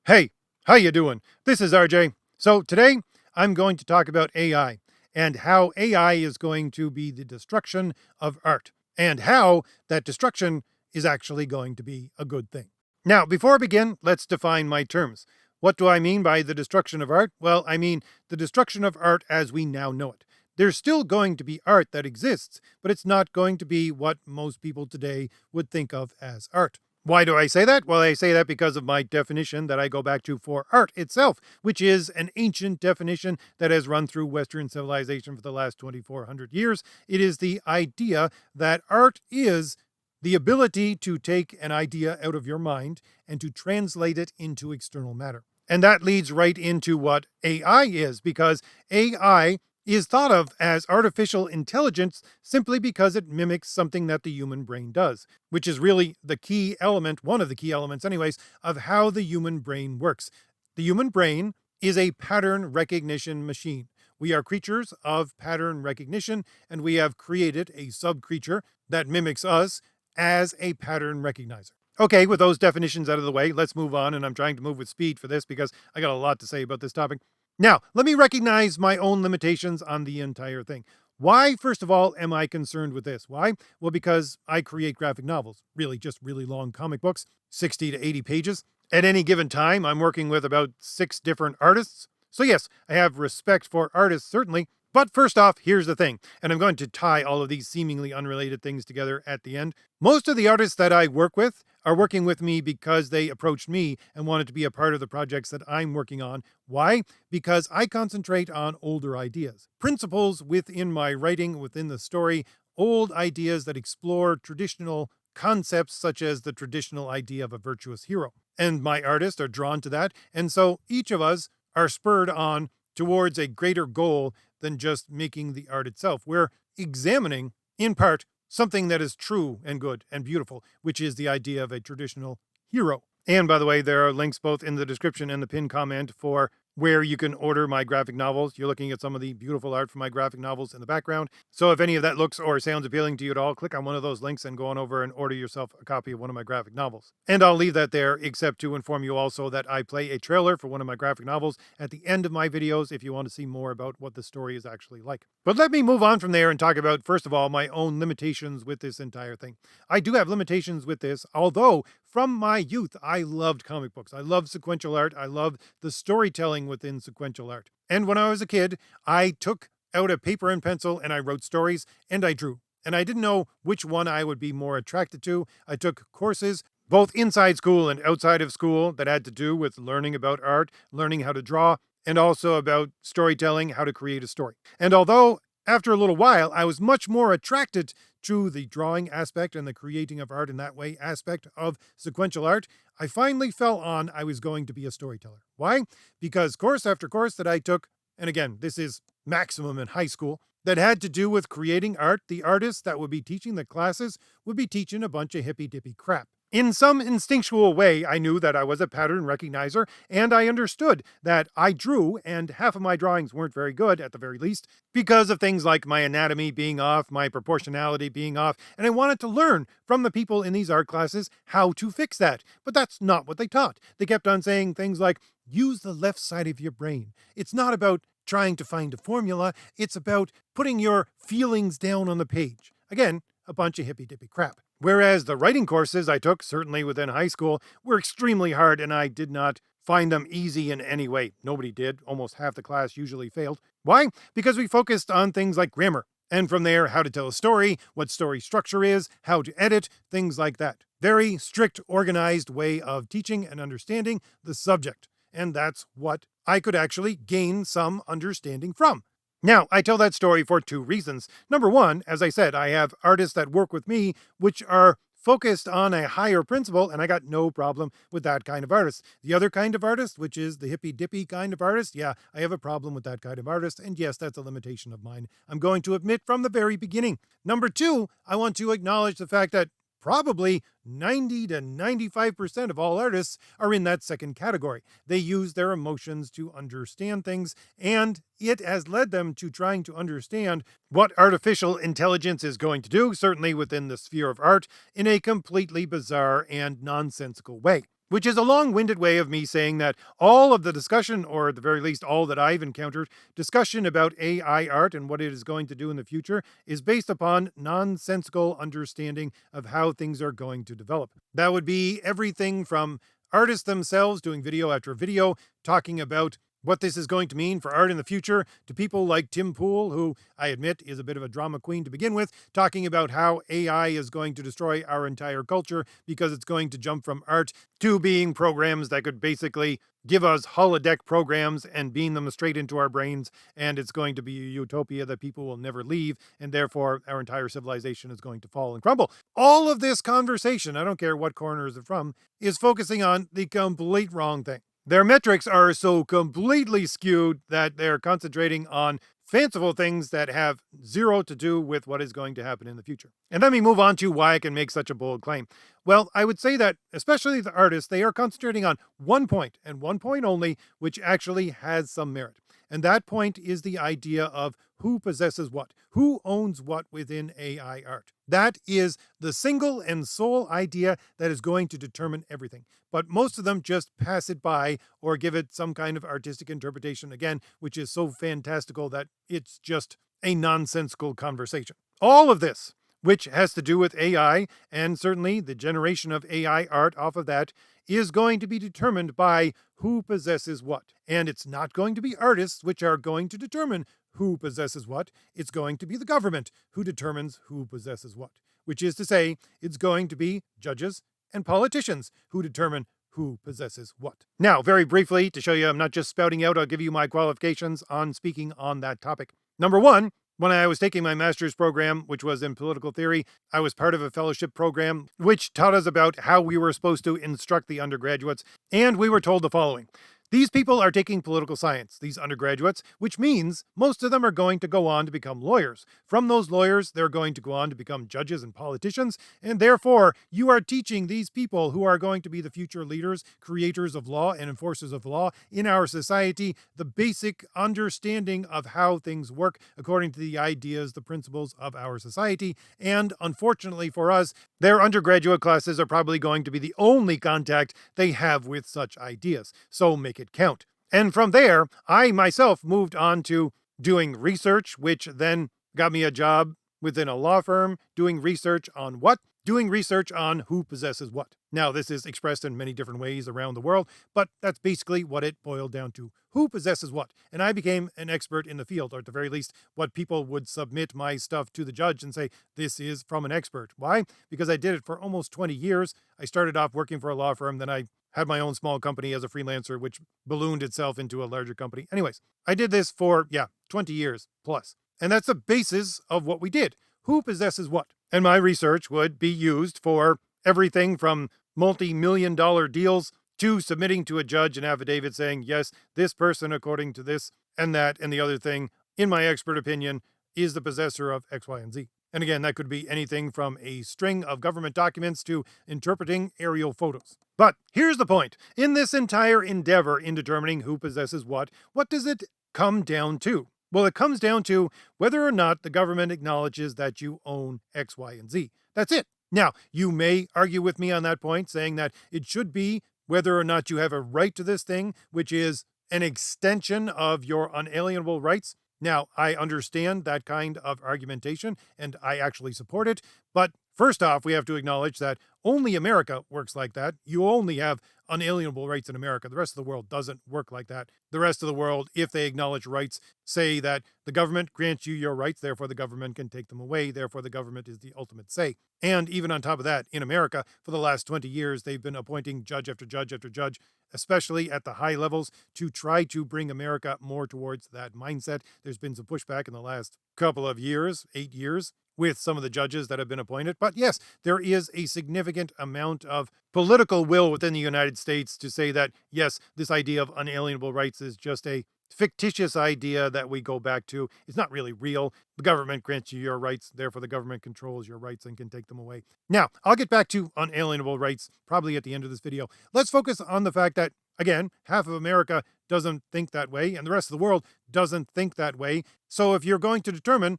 Hey, how you doing? This is RJ. So today I'm going to talk about AI and how AI is going to be the destruction of art and how that destruction is actually going to be a good thing. Now, before I begin, let's define my terms. What do I mean by the destruction of art? Well, I mean the destruction of art as we now know it. There's still going to be art that exists, but it's not going to be what most people today would think of as art. Why do I say that? Well, I say that because of my definition that I go back to for art itself, which is an ancient definition that has run through Western civilization for the last 2,400 years. It is the idea that art is the ability to take an idea out of your mind and to translate it into external matter. And that leads right into what AI is, because AI is thought of as artificial intelligence simply because it mimics something that the human brain does, which is really the key element, one of the key elements, anyways, of how the human brain works. The human brain is a pattern recognition machine. We are creatures of pattern recognition, and we have created a sub creature that mimics us as a pattern recognizer. Okay, with those definitions out of the way, let's move on. And I'm trying to move with speed for this because I got a lot to say about this topic. Now, let me recognize my own limitations on the entire thing. Why, first of all, am I concerned with this? Why? Well, because I create graphic novels, really just really long comic books, 60 to 80 pages. At any given time, I'm working with about 6 different artists. So yes, I have respect for artists, certainly. But first off, here's the thing, and I'm going to tie all of these seemingly unrelated things together at the end. Most of the artists that I work with are working with me because they approached me and wanted to be a part of the projects that I'm working on. Why? Because I concentrate on older ideas, principles within my writing, within the story, old ideas that explore traditional concepts such as the traditional idea of a virtuous hero. And my artists are drawn to that, and so each of us are spurred on towards a greater goal than just making the art itself. We're examining, in part, something that is true and good and beautiful, which is the idea of a traditional hero. And by the way, there are links both in the description and the pinned comment for where you can order my graphic novels. You're looking at some of the beautiful art from my graphic novels in the background. So if any of that looks or sounds appealing to you at all, click on one of those links and go on over and order yourself a copy of one of my graphic novels. And I'll leave that there, except to inform you also that I play a trailer for one of my graphic novels at the end of my videos if you want to see more about what the story is actually like. But let me move on from there and talk about, first of all, my own limitations with this entire thing. I do have limitations with this, although from my youth, I loved comic books. I loved sequential art. I loved the storytelling within sequential art. And when I was a kid, I took out a paper and pencil and I wrote stories and I drew. And I didn't know which one I would be more attracted to. I took courses both inside school and outside of school that had to do with learning about art, learning how to draw, and also about storytelling, how to create a story. And although after a little while, I was much more attracted to the drawing aspect and the creating of art in that way aspect of sequential art, I finally fell on I was going to be a storyteller. Why? Because course after course that I took, and again, this is maximum in high school, that had to do with creating art, the artists that would be teaching the classes would be teaching a bunch of hippy-dippy crap. In some instinctual way, I knew that I was a pattern recognizer, and I understood that I drew, and half of my drawings weren't very good, at the very least, because of things like my anatomy being off, my proportionality being off, and I wanted to learn from the people in these art classes how to fix that. But that's not what they taught. They kept on saying things like, use the left side of your brain. It's not about trying to find a formula, it's about putting your feelings down on the page. Again, a bunch of hippy-dippy crap. Whereas the writing courses I took, certainly within high school, were extremely hard and I did not find them easy in any way. Nobody did. Almost half the class usually failed. Why? Because we focused on things like grammar. And from there, how to tell a story, what story structure is, how to edit, things like that. Very strict, organized way of teaching and understanding the subject. And that's what I could actually gain some understanding from. Now, I tell that story for 2 reasons. Number one, as I said, I have artists that work with me, which are focused on a higher principle, and I got no problem with that kind of artist. The other kind of artist, which is the hippy-dippy kind of artist, yeah, I have a problem with that kind of artist, and yes, that's a limitation of mine. I'm going to admit from the very beginning. Number two, I want to acknowledge the fact that probably 90 to 95% of all artists are in that second category. They use their emotions to understand things, and it has led them to trying to understand what artificial intelligence is going to do, certainly within the sphere of art, in a completely bizarre and nonsensical way. which is a long-winded way of me saying that all of the discussion, or at the very least all that I've encountered, discussion about AI art and what it is going to do in the future is based upon nonsensical understanding of how things are going to develop. That would be everything from artists themselves doing video after video, talking about what this is going to mean for art in the future, to people like Tim Pool, who I admit is a bit of a drama queen to begin with, talking about how AI is going to destroy our entire culture because it's going to jump from art to being programs that could basically give us holodeck programs and beam them straight into our brains, and it's going to be a utopia that people will never leave, and therefore our entire civilization is going to fall and crumble. All of this conversation, I don't care what corner it's from, is focusing on the complete wrong thing. Their metrics are so completely skewed that they're concentrating on fanciful things that have zero to do with what is going to happen in the future. And let me move on to why I can make such a bold claim. Well, I would say that, especially the artists, they are concentrating on one point, and one point only, which actually has some merit. And that point is the idea of who possesses what, who owns what within AI art. That is the single and sole idea that is going to determine everything. But most of them just pass it by or give it some kind of artistic interpretation, again, which is so fantastical that it's just a nonsensical conversation. All of this, which has to do with AI, and certainly the generation of AI art off of that, is going to be determined by who possesses what. And it's not going to be artists which are going to determine who possesses what. It's going to be the government who determines who possesses what, which is to say, it's going to be judges and politicians who determine who possesses what. Now, very briefly, to show you I'm not just spouting out, I'll give you my qualifications on speaking on that topic. Number one, when I was taking my master's program, which was in political theory, I was part of a fellowship program which taught us about how we were supposed to instruct the undergraduates, and we were told the following. These people are taking political science, these undergraduates, which means most of them are going to go on to become lawyers. From those lawyers, they're going to go on to become judges and politicians, and therefore you are teaching these people who are going to be the future leaders, creators of law, and enforcers of law in our society the basic understanding of how things work according to the ideas, the principles of our society. And unfortunately for us, their undergraduate classes are probably going to be the only contact they have with such ideas. So make it count. And from there, I myself moved on to doing research, which then got me a job within a law firm doing research on what? Doing research on who possesses what. Now, this is expressed in many different ways around the world, but that's basically what it boiled down to. Who possesses what? And I became an expert in the field, or at the very least, what people would submit my stuff to the judge and say, this is from an expert. Why? Because I did it for almost 20 years. I started off working for a law firm, then I had my own small company as a freelancer, which ballooned itself into a larger company. Anyways, I did this for, 20 years plus. And that's the basis of what we did. Who possesses what? And my research would be used for everything from multi-million-dollar deals to submitting to a judge an affidavit saying, yes, this person, according to this and that and the other thing, in my expert opinion, is the possessor of X, Y, and Z. And again, that could be anything from a string of government documents to interpreting aerial photos. But here's the point. In this entire endeavor in determining who possesses what does it come down to? Well, it comes down to whether or not the government acknowledges that you own X, Y, and Z. That's it. Now, you may argue with me on that point, saying that it should be whether or not you have a right to this thing, which is an extension of your unalienable rights. Now, I understand that kind of argumentation, and I actually support it. But first off, we have to acknowledge that only America works like that. You only have unalienable rights in America. The rest of the world doesn't work like that. The rest of the world, if they acknowledge rights, say that the government grants you your rights, therefore the government can take them away, therefore the government is the ultimate say. And even on top of that, in America, for the last 20 years, they've been appointing judge after judge after judge, especially at the high levels, to try to bring America more towards that mindset. There's been some pushback in the last couple of years, 8 years, with some of the judges that have been appointed. But yes, there is a significant amount of political will within the United States to say that, yes, this idea of unalienable rights is just a fictitious idea that we go back to. It's not really real. The government grants you your rights, therefore the government controls your rights and can take them away. Now, I'll get back to unalienable rights probably at the end of this video. Let's focus on the fact that, again, half of America doesn't think that way, and the rest of the world doesn't think that way. So if you're going to determine,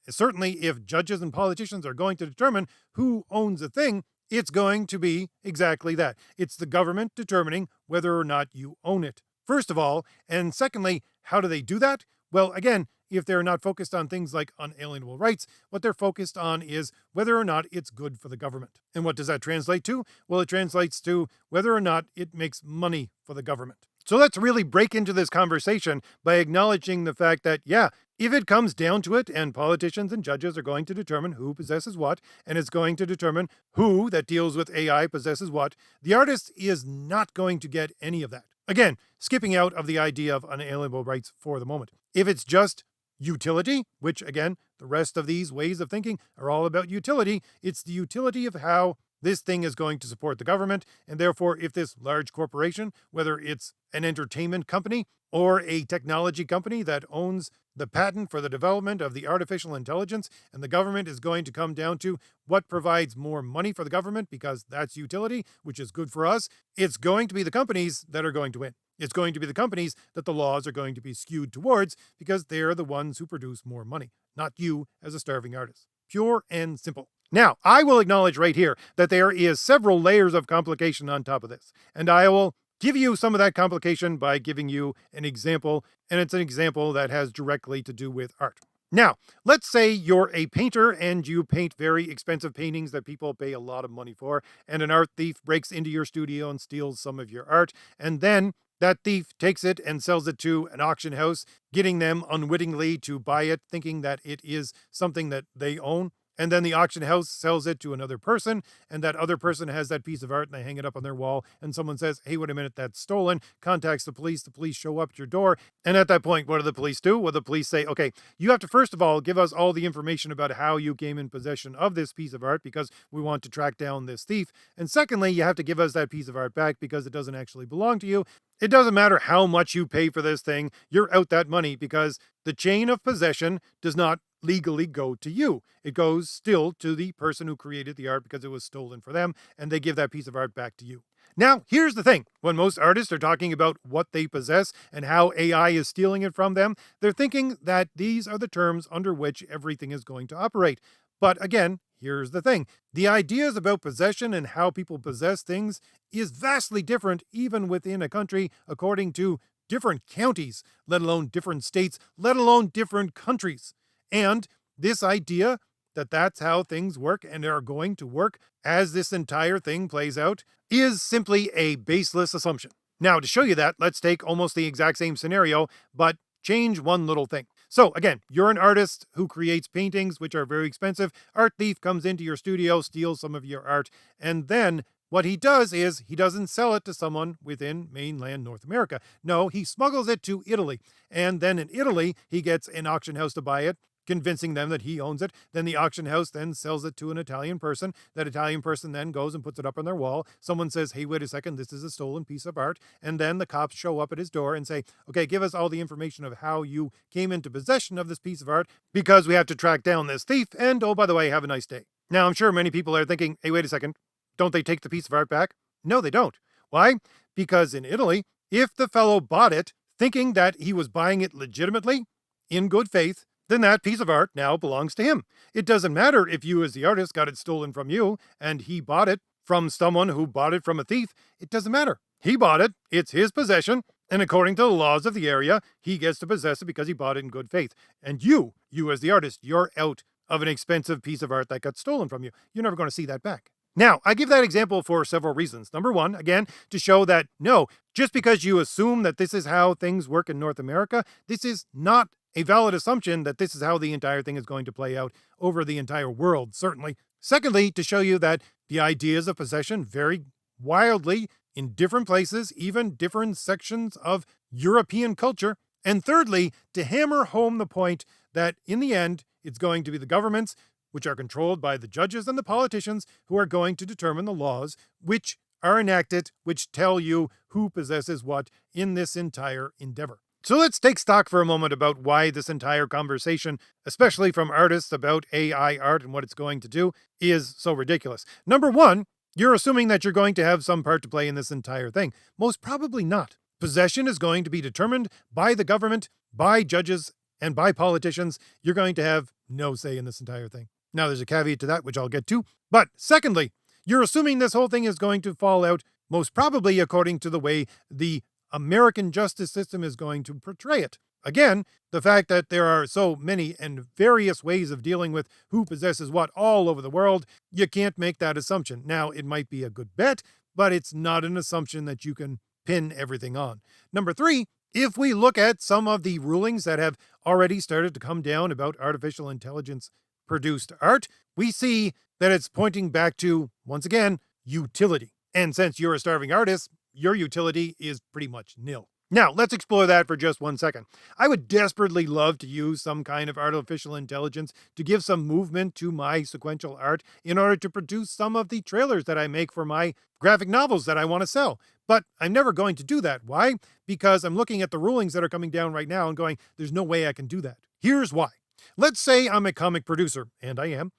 certainly if judges and politicians are going to determine who owns a thing, It's going to be exactly that. It's the government determining whether or not you own it, first of all. And secondly, how do they do that? Well, again, if they're not focused on things like unalienable rights, what they're focused on is whether or not it's good for the government. And what does that translate to? Well, it translates to whether or not it makes money for the government. So let's really break into this conversation by acknowledging the fact that, yeah, if it comes down to it, and politicians and judges are going to determine who possesses what, and it's going to determine who that deals with AI possesses what, the artist is not going to get any of that. Again, skipping out of the idea of unalienable rights for the moment. If it's just utility, which again, the rest of these ways of thinking are all about utility, it's the utility of how this thing is going to support the government. And therefore, if this large corporation, whether it's an entertainment company or a technology company that owns the patent for the development of the artificial intelligence, and the government is going to come down to what provides more money for the government because that's utility, which is good for us, it's going to be the companies that are going to win. It's going to be the companies that the laws are going to be skewed towards because they're the ones who produce more money, not you as a starving artist. Pure and simple. Now, I will acknowledge right here that there is several layers of complication on top of this, and I will give you some of that complication by giving you an example, and it's an example that has directly to do with art. Now, let's say you're a painter and you paint very expensive paintings that people pay a lot of money for, and an art thief breaks into your studio and steals some of your art, and then that thief takes it and sells it to an auction house, getting them unwittingly to buy it, thinking that it is something that they own. And then the auction house sells it to another person, and that other person has that piece of art and they hang it up on their wall. And someone says, hey, wait a minute, that's stolen, contacts the police show up at your door. And at that point, what do the police do? Well, the police say, okay, you have to first of all give us all the information about how you came in possession of this piece of art because we want to track down this thief. And secondly, you have to give us that piece of art back because it doesn't actually belong to you. It doesn't matter how much you pay for this thing, you're out that money because the chain of possession does not legally go to you. It goes still to the person who created the art because it was stolen for them, and they give that piece of art back to you. Now, here's the thing. When most artists are talking about what they possess and how AI is stealing it from them, they're thinking that these are the terms under which everything is going to operate. But again, here's the thing. The ideas about possession and how people possess things is vastly different even within a country according to different counties, let alone different states, let alone different countries. And this idea that that's how things work and are going to work as this entire thing plays out is simply a baseless assumption. Now, to show you that, let's take almost the exact same scenario, but change one little thing. So again, you're an artist who creates paintings which are very expensive. Art thief comes into your studio, steals some of your art, and then what he does is he doesn't sell it to someone within mainland North America. No, he smuggles it to Italy. And then in Italy, he gets an auction house to buy it, convincing them that he owns it. Then the auction house then sells it to an Italian person. That Italian person then goes and puts it up on their wall. Someone says, hey, wait a second, this is a stolen piece of art. And then the cops show up at his door and say, okay, give us all the information of how you came into possession of this piece of art because we have to track down this thief. And oh, by the way, have a nice day. Now, I'm sure many people are thinking, hey, wait a second, don't they take the piece of art back? No, they don't. Why? Because in Italy, if the fellow bought it thinking that he was buying it legitimately, in good faith, then that piece of art now belongs to him. It doesn't matter if you as the artist got it stolen from you and he bought it from someone who bought it from a thief. It doesn't matter. He bought it. It's his possession. And according to the laws of the area, he gets to possess it because he bought it in good faith. And you as the artist, you're out of an expensive piece of art that got stolen from you. You're never going to see that back. Now, I give that example for several reasons. Number one, again, to show that no, just because you assume that this is how things work in North America, this is not a valid assumption that this is how the entire thing is going to play out over the entire world, certainly. Secondly, to show you that the ideas of possession vary wildly in different places, even different sections of European culture. And thirdly, to hammer home the point that in the end, it's going to be the governments, which are controlled by the judges and the politicians, who are going to determine the laws which are enacted, which tell you who possesses what in this entire endeavor. So let's take stock for a moment about why this entire conversation, especially from artists about AI art and what it's going to do, is so ridiculous. Number one, you're assuming that you're going to have some part to play in this entire thing. Most probably not. Possession is going to be determined by the government, by judges, and by politicians. You're going to have no say in this entire thing. Now, there's a caveat to that, which I'll get to. But secondly, You're assuming this whole thing is going to fall out, most probably according to the way the American justice system is going to portray it. Again, the fact that there are so many and various ways of dealing with who possesses what all over the world, you can't make that assumption. Now, it might be a good bet, but it's not an assumption that you can pin everything on. Number three, if we look at some of the rulings that have already started to come down about artificial intelligence produced art, we see that it's pointing back to, once again, utility. And since you're a starving artist, your utility is pretty much nil. Now, let's explore that for just 1 second. I would desperately love to use some kind of artificial intelligence to give some movement to my sequential art in order to produce some of the trailers that I make for my graphic novels that I want to sell. But I'm never going to do that. Why? Because I'm looking at the rulings that are coming down right now and going, there's no way I can do that. Here's why. Let's say I'm a comic producer, and I am,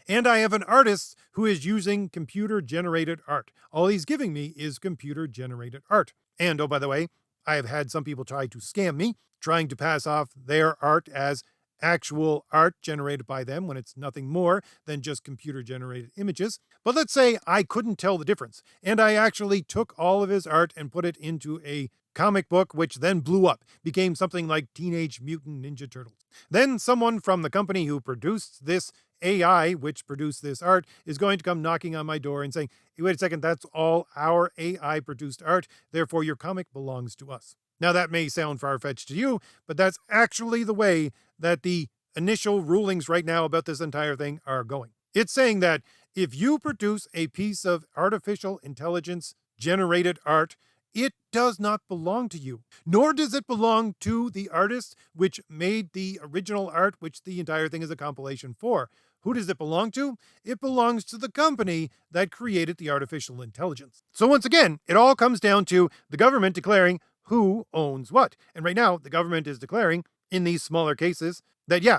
and I have an artist who is using computer-generated art. All he's giving me is computer-generated art. And, oh, by the way, I have had some people try to scam me, trying to pass off their art as actual art generated by them when it's nothing more than just computer-generated images. But let's say I couldn't tell the difference, and I actually took all of his art and put it into a comic book, which then blew up, became something like Teenage Mutant Ninja Turtles. Then someone from the company who produced this AI, which produced this art, is going to come knocking on my door and saying, hey, wait a second, that's all our AI produced art, therefore your comic belongs to us. Now that may sound far-fetched to you, but that's actually the way that the initial rulings right now about this entire thing are going. It's saying that if you produce a piece of artificial intelligence generated art, it does not belong to you, nor does it belong to the artist which made the original art, which the entire thing is a compilation for. Who does it belong to? It belongs to the company that created the artificial intelligence. So once again, it all comes down to the government declaring who owns what. And right now, the government is declaring, in these smaller cases, that yeah,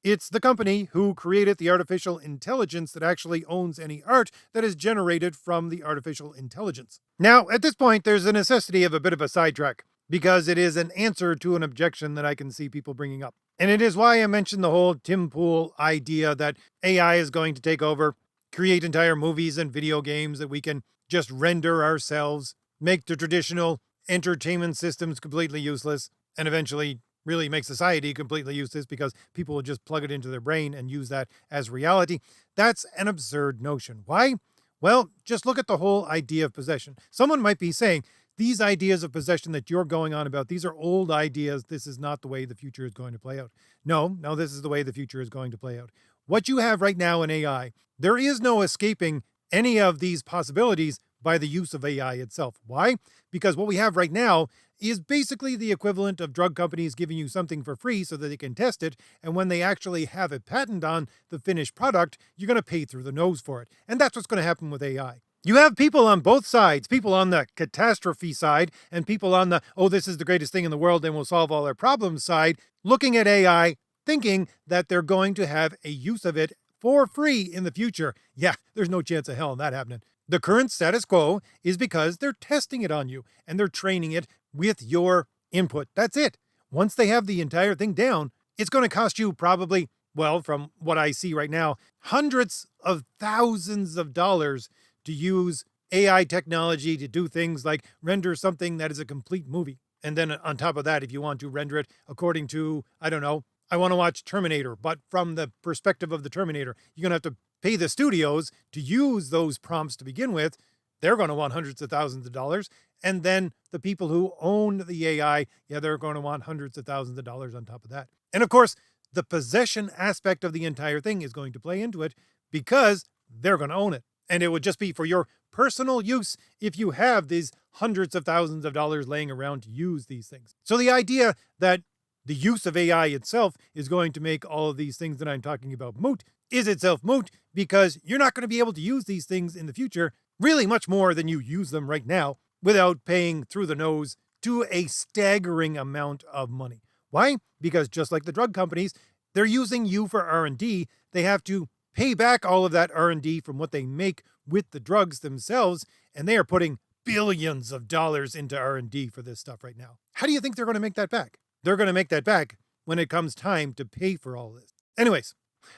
it's the company who created the artificial intelligence that actually owns any art that is generated from the artificial intelligence. Now, at this point, there's a necessity of a bit of a sidetrack, because it is an answer to an objection that I can see people bringing up. And it is why I mentioned the whole Tim Pool idea that AI is going to take over, create entire movies and video games that we can just render ourselves, make the traditional entertainment systems completely useless, and eventually really make society completely useless because people will just plug it into their brain and use that as reality. That's an absurd notion. Why? Well, just look at the whole idea of possession. Someone might be saying, these ideas of possession that you're going on about, these are old ideas. This is not the way the future is going to play out. No, this is the way the future is going to play out. What you have right now in AI, there is no escaping any of these possibilities by the use of AI itself. Why? Because what we have right now is basically the equivalent of drug companies giving you something for free so that they can test it, and when they actually have a patent on the finished product, you're going to pay through the nose for it. And that's what's going to happen with AI. You have people on both sides, people on the catastrophe side and people on the, oh, this is the greatest thing in the world and will solve all our problems side, looking at AI, thinking that they're going to have a use of it for free in the future. Yeah, there's no chance of hell in that happening. The current status quo is because they're testing it on you and they're training it with your input. That's it. Once they have the entire thing down, it's going to cost you probably, well, from what I see right now, hundreds of thousands of dollars to use AI technology to do things like render something that is a complete movie. And then on top of that, if you want to render it according to, I don't know, I want to watch Terminator, but from the perspective of the Terminator, you're going to have to pay the studios to use those prompts to begin with. They're going to want hundreds of thousands of dollars. And then the people who own the AI, yeah, they're going to want hundreds of thousands of dollars on top of that. And of course, the possession aspect of the entire thing is going to play into it because they're going to own it. And it would just be for your personal use if you have these hundreds of thousands of dollars laying around to use these things. So the idea that the use of AI itself is going to make all of these things that I'm talking about moot is itself moot because you're not going to be able to use these things in the future really much more than you use them right now without paying through the nose to a staggering amount of money. Why? Because just like the drug companies, they're using you for R&D. They have to pay back all of that R&D from what they make with the drugs themselves, and they are putting billions of dollars into R&D for this stuff right now. How do you think they're going to make that back? They're going to make that back when it comes time to pay for all this. Anyways,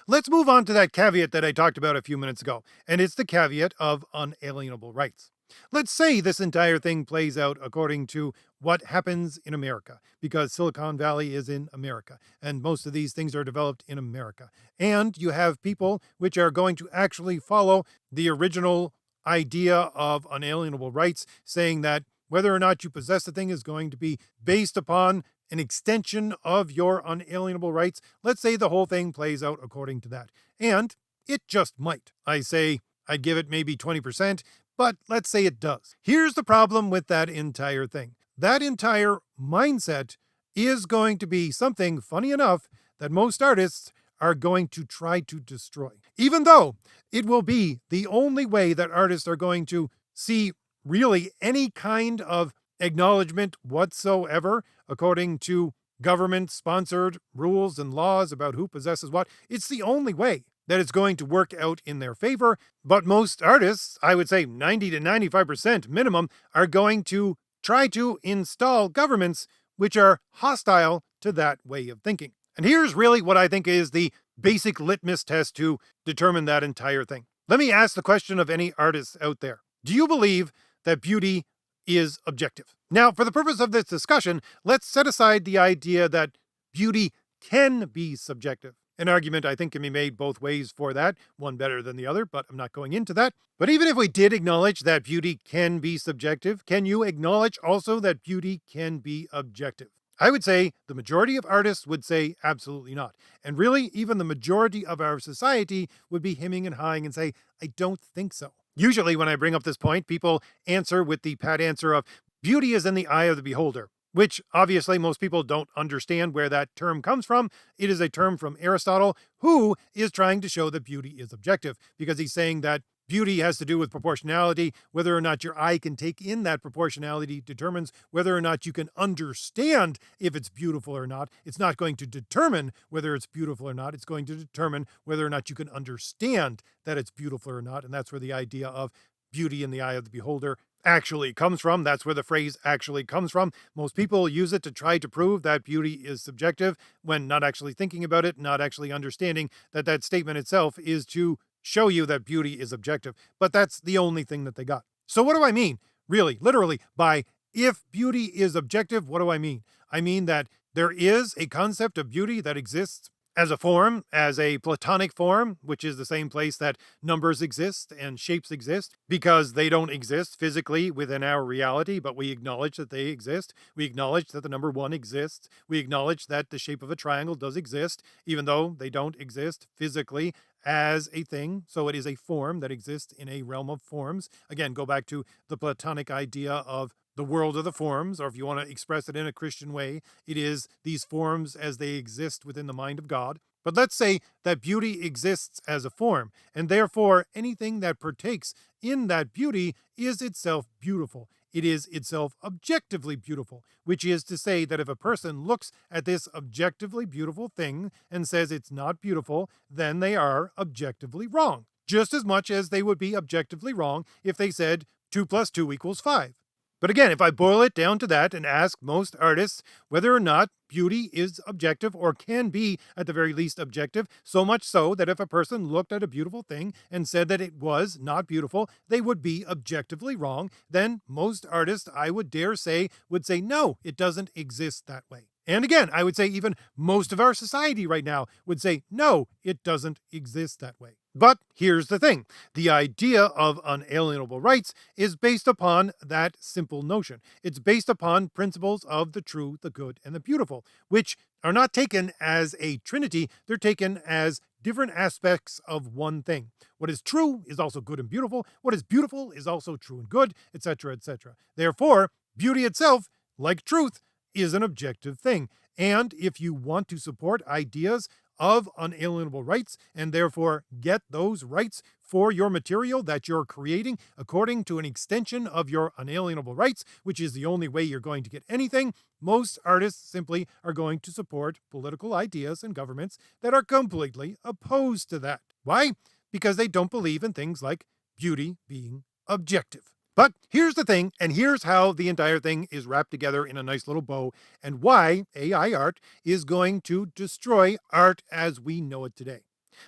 Let's move on to that caveat that I talked about a few minutes ago, and it's the caveat of unalienable rights. Let's say this entire thing plays out according to what happens in America, because Silicon Valley is in America, and most of these things are developed in America. And you have people which are going to actually follow the original idea of unalienable rights, saying that whether or not you possess the thing is going to be based upon an extension of your unalienable rights. Let's say the whole thing plays out according to that. And it just might. I say I'd give it maybe 20%, but let's say it does. Here's the problem with that entire thing. That entire mindset is going to be something, funny enough, that most artists are going to try to destroy. Even though it will be the only way that artists are going to see really any kind of acknowledgement whatsoever, according to government sponsored rules and laws about who possesses what. It's the only way that it's going to work out in their favor. But most artists, I would say 90 to 95% minimum, are going to try to install governments which are hostile to that way of thinking. And here's really what I think is the basic litmus test to determine that entire thing. Let me ask the question of any artists out there. Do you believe that beauty is objective? Now, for the purpose of this discussion, let's set aside the idea that beauty can be subjective. An argument I think can be made both ways for that, one better than the other, but I'm not going into that. But even if we did acknowledge that beauty can be subjective, can you acknowledge also that beauty can be objective? I would say the majority of artists would say absolutely not. And really, even the majority of our society would be hemming and hawing and say, I don't think so. Usually, when I bring up this point, people answer with the pat answer of beauty is in the eye of the beholder, which obviously most people don't understand where that term comes from. It is a term from Aristotle, who is trying to show that beauty is objective, because he's saying that beauty has to do with proportionality. Whether or not your eye can take in that proportionality determines whether or not you can understand if it's beautiful or not. It's not going to determine whether it's beautiful or not. It's going to determine whether or not you can understand that it's beautiful or not. And that's where the idea of beauty in the eye of the beholder actually comes from. That's where the phrase actually comes from. Most people use it to try to prove that beauty is subjective when not actually thinking about it, not actually understanding that that statement itself is to show you that beauty is objective. But that's the only thing that they got. So what do I mean? Really, literally, by if beauty is objective, what do I mean? I mean that there is a concept of beauty that exists as a form, as a platonic form, which is the same place that numbers exist and shapes exist, because they don't exist physically within our reality, but we acknowledge that they exist. We acknowledge that the number 1 exists. We acknowledge that the shape of a triangle does exist, even though they don't exist physically as a thing. So it is a form that exists in a realm of forms. Again, go back to the Platonic idea of the world of the forms, or if you want to express it in a Christian way, it is these forms as they exist within the mind of God. But let's say that beauty exists as a form, and therefore anything that partakes in that beauty is itself beautiful. It is itself objectively beautiful, which is to say that if a person looks at this objectively beautiful thing and says it's not beautiful, then they are objectively wrong. Just as much as they would be objectively wrong if they said 2 plus 2 equals 5. But again, if I boil it down to that and ask most artists whether or not beauty is objective or can be at the very least objective, so much so that if a person looked at a beautiful thing and said that it was not beautiful, they would be objectively wrong, then most artists, I would dare say, would say, no, it doesn't exist that way. And again, I would say even most of our society right now would say, no, it doesn't exist that way. But here's the thing. The idea of unalienable rights is based upon that simple notion. It's based upon principles of the true, the good, and the beautiful, which are not taken as a trinity. They're taken as different aspects of one thing. What is true is also good and beautiful. What is beautiful is also true and good, etc., etc. Therefore, beauty itself, like truth, is an objective thing. And if you want to support ideas of unalienable rights and therefore get those rights for your material that you're creating according to an extension of your unalienable rights, which is the only way you're going to get anything, most artists simply are going to support political ideas and governments that are completely opposed to that. Why? Because they don't believe in things like beauty being objective. But here's the thing, and here's how the entire thing is wrapped together in a nice little bow, and why AI art is going to destroy art as we know it today.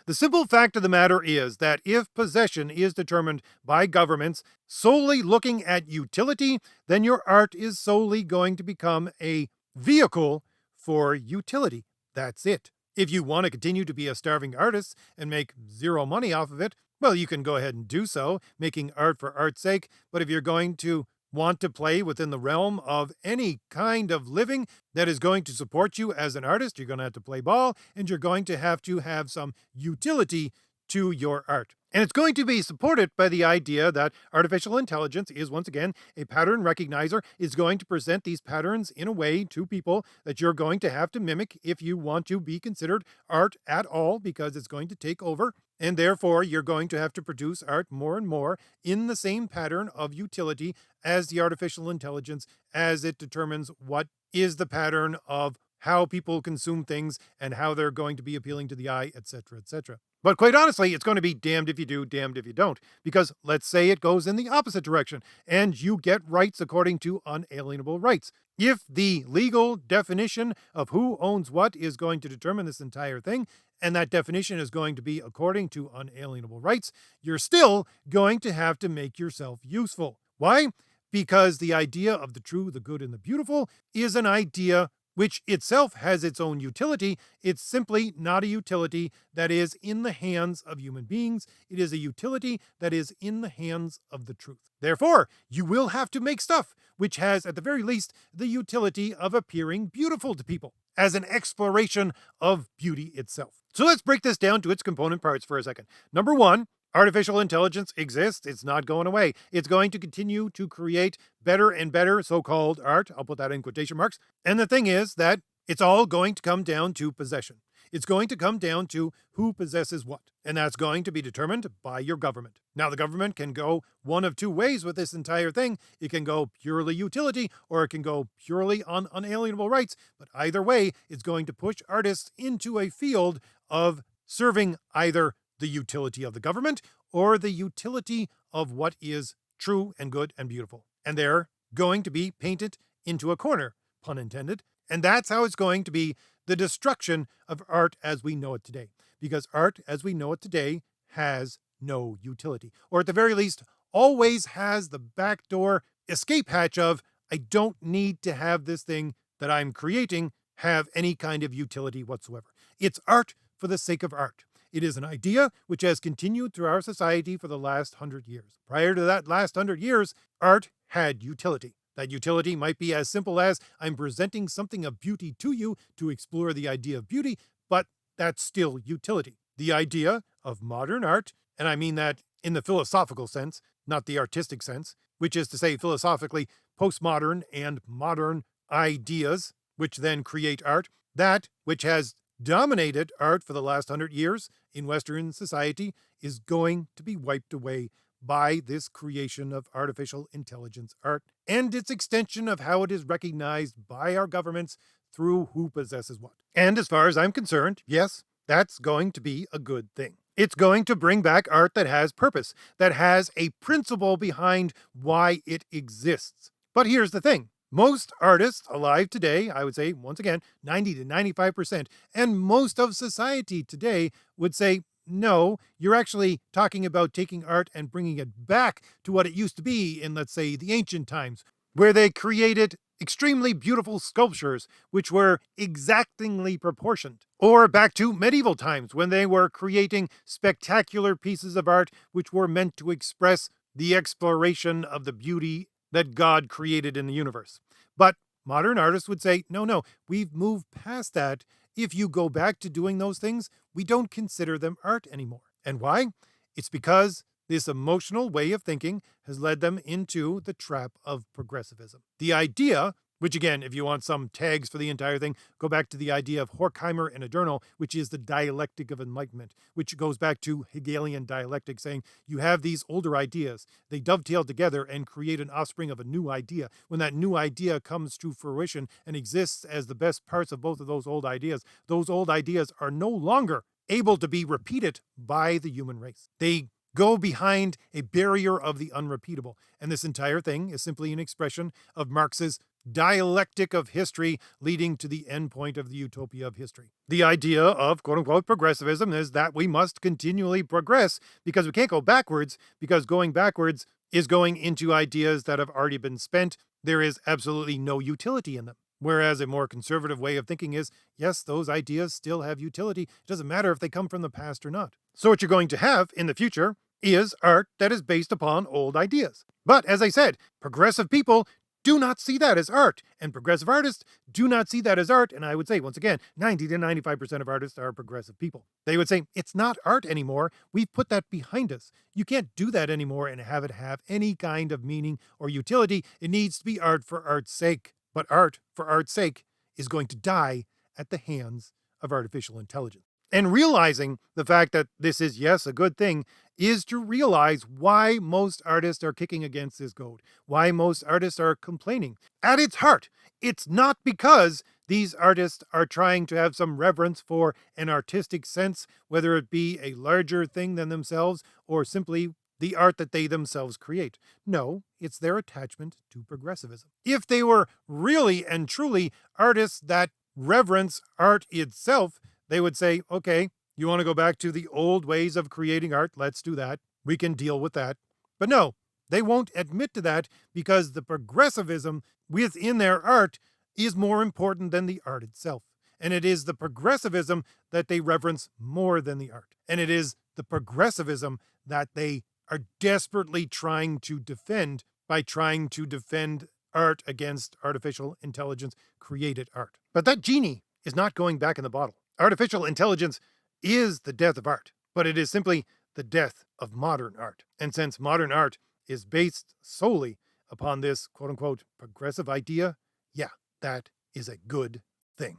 The simple fact of the matter is that if possession is determined by governments solely looking at utility, then your art is solely going to become a vehicle for utility. That's it. If you want to continue to be a starving artist and make zero money off of it, well, you can go ahead and do so, making art for art's sake. But if you're going to want to play within the realm of any kind of living that is going to support you as an artist, you're going to have to play ball and you're going to have some utility to your art. And it's going to be supported by the idea that artificial intelligence is, once again, a pattern recognizer, is going to present these patterns in a way to people that you're going to have to mimic if you want to be considered art at all, because it's going to take over. And therefore, you're going to have to produce art more and more in the same pattern of utility as the artificial intelligence, as it determines what is the pattern of how people consume things and how they're going to be appealing to the eye, etc., etc. But quite honestly, it's going to be damned if you do, damned if you don't. Because let's say it goes in the opposite direction and you get rights according to unalienable rights. If the legal definition of who owns what is going to determine this entire thing, and that definition is going to be according to unalienable rights, you're still going to have to make yourself useful. Why? Because the idea of the true, the good, and the beautiful is an idea which itself has its own utility. It's simply not a utility that is in the hands of human beings. It is a utility that is in the hands of the truth. Therefore, you will have to make stuff which has, at the very least, the utility of appearing beautiful to people as an exploration of beauty itself. So let's break this down to its component parts for a second. Number one, artificial intelligence exists. It's not going away. It's going to continue to create better and better so-called art. I'll put that in quotation marks. And the thing is that it's all going to come down to possession. It's going to come down to who possesses what. And that's going to be determined by your government. Now, the government can go one of two ways with this entire thing. It can go purely utility, or it can go purely on unalienable rights. But either way, it's going to push artists into a field of serving either the utility of the government or the utility of what is true and good and beautiful. And they're going to be painted into a corner, pun intended. And that's how it's going to be the destruction of art as we know it today. Because art as we know it today has no utility. Or at the very least, always has the backdoor escape hatch of, I don't need to have this thing that I'm creating have any kind of utility whatsoever. It's art for the sake of art. It is an idea which has continued through our society for the last 100 years. Prior to that last 100 years, art had utility. That utility might be as simple as, I'm presenting something of beauty to you to explore the idea of beauty, but that's still utility. The idea of modern art, and I mean that in the philosophical sense, not the artistic sense, which is to say philosophically postmodern and modern ideas, which then create art, that which has dominated art for the last 100 years in Western society is going to be wiped away by this creation of artificial intelligence art and its extension of how it is recognized by our governments through who possesses what. And as far as I'm concerned, yes, that's going to be a good thing. It's going to bring back art that has purpose, that has a principle behind why it exists. But here's the thing. Most artists alive today, I would say, once again, 90 to 95%, and most of society today would say, no, you're actually talking about taking art and bringing it back to what it used to be in, let's say, the ancient times, where they created extremely beautiful sculptures which were exactingly proportioned. Or back to medieval times when they were creating spectacular pieces of art which were meant to express the exploration of the beauty that God created in the universe. But modern artists would say, no, we've moved past that. If you go back to doing those things, we don't consider them art anymore. And why? It's because this emotional way of thinking has led them into the trap of progressivism. The idea, which again, if you want some tags for the entire thing, go back to the idea of Horkheimer and Adorno, which is the dialectic of enlightenment, which goes back to Hegelian dialectic, saying you have these older ideas, they dovetail together and create an offspring of a new idea. When that new idea comes to fruition and exists as the best parts of both of those old ideas are no longer able to be repeated by the human race. They go behind a barrier of the unrepeatable. And this entire thing is simply an expression of Marx's dialectic of history leading to the end point of the utopia of history. The idea of quote unquote progressivism is that we must continually progress because we can't go backwards, because going backwards is going into ideas that have already been spent. There is absolutely no utility in them. Whereas a more conservative way of thinking is, yes, those ideas still have utility. It doesn't matter if they come from the past or not. So what you're going to have in the future is art that is based upon old ideas. But as I said, progressive people do not see that as art, and progressive artists do not see that as art. And I would say, once again, 90 to 95% of artists are progressive people. They would say, it's not art anymore. We've put that behind us. You can't do that anymore and have it have any kind of meaning or utility. It needs to be art for art's sake. But art for art's sake is going to die at the hands of artificial intelligence. And realizing the fact that this is, yes, a good thing, is to realize why most artists are kicking against this code, why most artists are complaining. At its heart, it's not because these artists are trying to have some reverence for an artistic sense, whether it be a larger thing than themselves or simply the art that they themselves create. No, it's their attachment to progressivism. If they were really and truly artists that reverence art itself, they would say, okay, you want to go back to the old ways of creating art? Let's do that. We can deal with that. But no, they won't admit to that because the progressivism within their art is more important than the art itself. And it is the progressivism that they reverence more than the art. And it is the progressivism that they are desperately trying to defend by trying to defend art against artificial intelligence created art. But that genie is not going back in the bottle. Artificial intelligence is the death of art, but it is simply the death of modern art. And since modern art is based solely upon this quote unquote progressive idea, yeah, that is a good thing.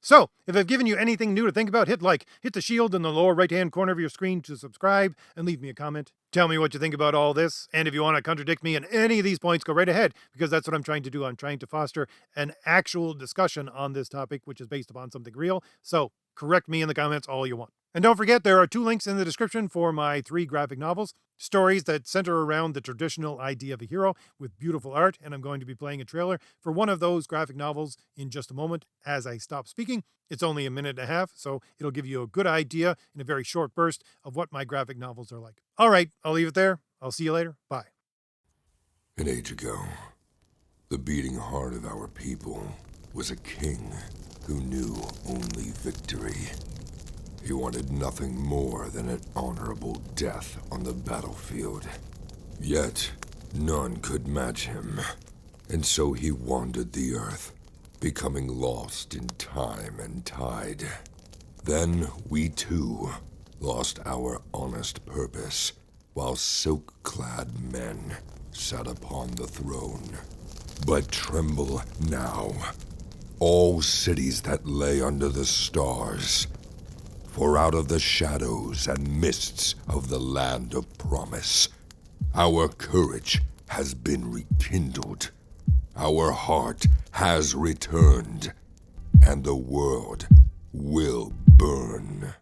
So, if I've given you anything new to think about, hit like, hit the shield in the lower right-hand corner of your screen to subscribe, and leave me a comment. Tell me what you think about all this, and if you want to contradict me in any of these points, go right ahead, because that's what I'm trying to do. I'm trying to foster an actual discussion on this topic, which is based upon something real. So, correct me in the comments all you want. And don't forget, there are 2 links in the description for my 3 graphic novels, stories that center around the traditional idea of a hero with beautiful art, and I'm going to be playing a trailer for one of those graphic novels in just a moment as I stop speaking. It's only a minute and a half, so it'll give you a good idea in a very short burst of what my graphic novels are like. All right, I'll leave it there. I'll see you later. Bye. An age ago, the beating heart of our people was a king who knew only victory. He wanted nothing more than an honorable death on the battlefield. Yet, none could match him, and so he wandered the earth, becoming lost in time and tide. Then we too lost our honest purpose, while silk-clad men sat upon the throne. But tremble now, all cities that lay under the stars, for out of the shadows and mists of the land of promise, our courage has been rekindled, our heart has returned, and the world will burn.